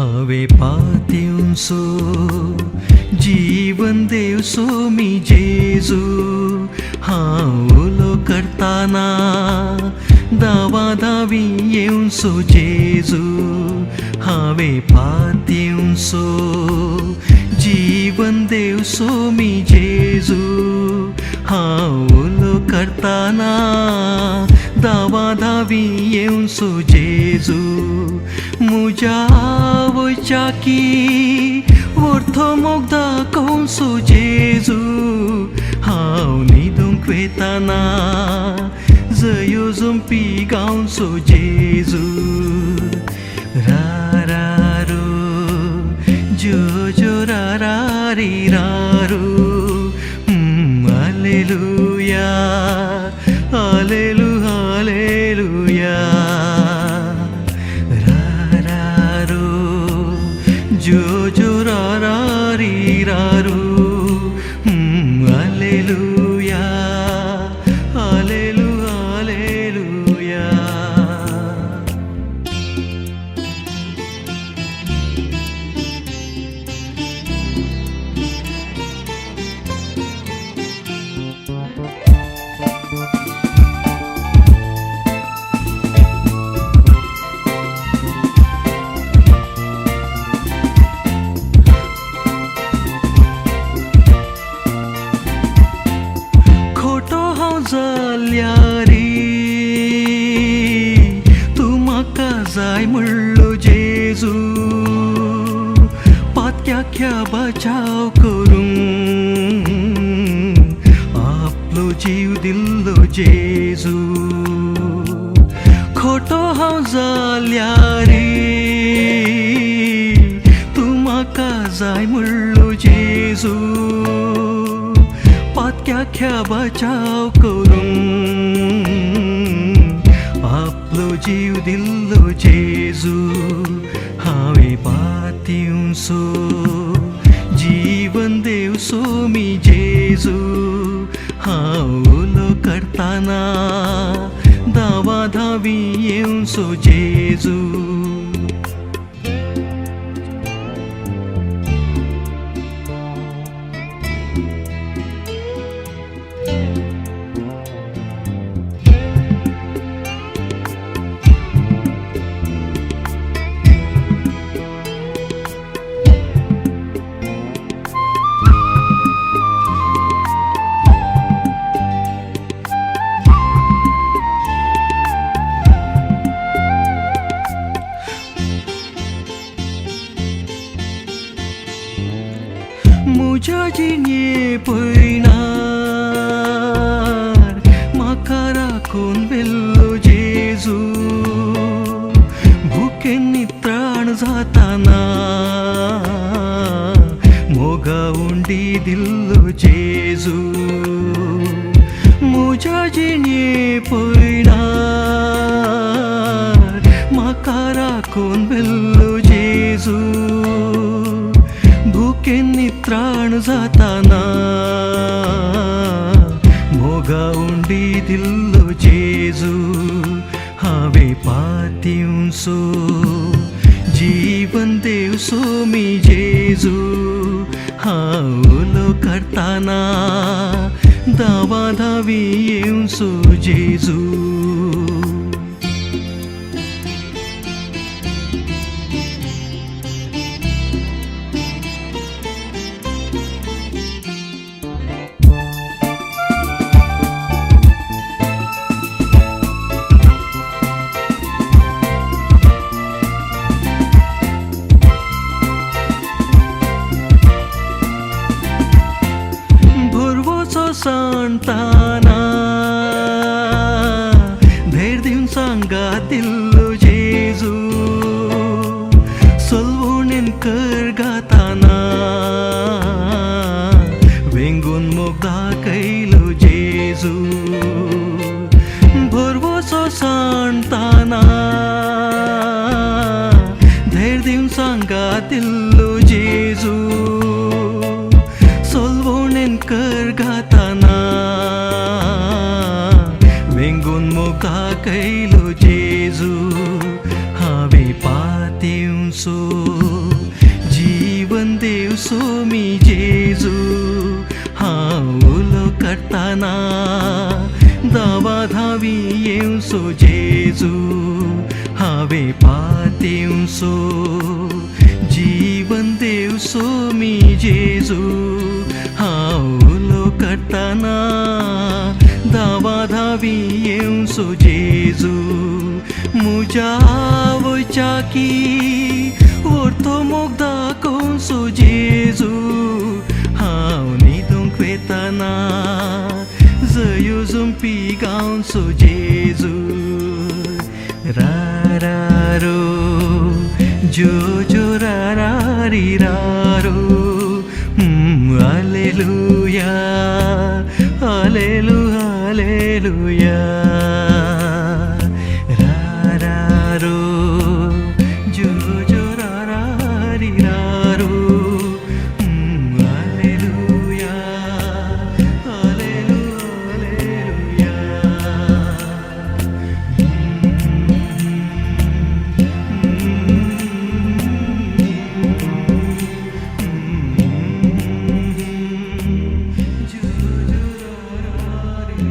हांवें पातिवसो जीवन देवसो मी जेजू हांव उलो करताना दावादावी येवसो जेजू हांवें पातिवसो जीवन देवसो मी जेजू हांव उलो करताना दावादावी येवसो जेजू मुझा वयच्याकी अर्थमोग दाखोवसो जेजू हांव न्हिदूंक वेताना जयो जंपी गावसो जेजू रा रा रो जो जो रा रा री रा रो हालेलुया हालेलु हालेलुया जो जो रा रा री रा रू हालेलुया हालेलु हालेलुया जाल्या रे तूं म्हाका जाय म्हणलो जेजू पातक्याख्या बचाव करूंक आपलो जीव दिल्लो जेजू खोटो हांव जाल्या रे तूं म्हाका जाय म्हणलो जेजू पातक्याख्या बचाव करूंक आपलो जीव दिल्लो जेजू हांवें पातिवसो जीवन देवसो मी जेजू हांव उलो करताना दावादावी येवसो जेजू मुझ्या जिणे पळयनार म्हाका राखून व्हेल्लो जेजू भुकेन नित्राण जाताना मोगा उंडी दिल्लो जेजू मुझ्या जिणे पळयनार म्हाका राखून व्हेल्लो जेजू भुकेन नित्राण जाताना मोगा उंडी दिल्लो जेजू हांवें पातिवसो जीवन देवसो मी जेजू हांव उलो करताना दावादावी येवसो जेजू सांगताना धैर्य दिवन सांगात दिल्लो जेजू सोलवणेन कर गाताना वेंगून मोग दाखयलो जेजू भरवोसो सांगताना धैर्य दिवन सांगात दिल्लो जेजू सोलवणेन कर गाताना वेंगून मोगा कैलो जेजू हांवें पातिवसो हांवें पातेवसो जीवन देवसो मी जेजू हांव उलो करताना धावा धावी येवसो जेजू म्हज्या आवयच्याकी व्हरतो मोग दाखोवसो जेजू हांव न्हिदूंक वेताना जयो जुंपी गावसो जेजू रारारो जो जो रारारी रारो हालेलुया हालेलु हालेलुया रारारो जो जो रारारी रारो हालेलुया हालेलु हालेलुया जो जो रारारी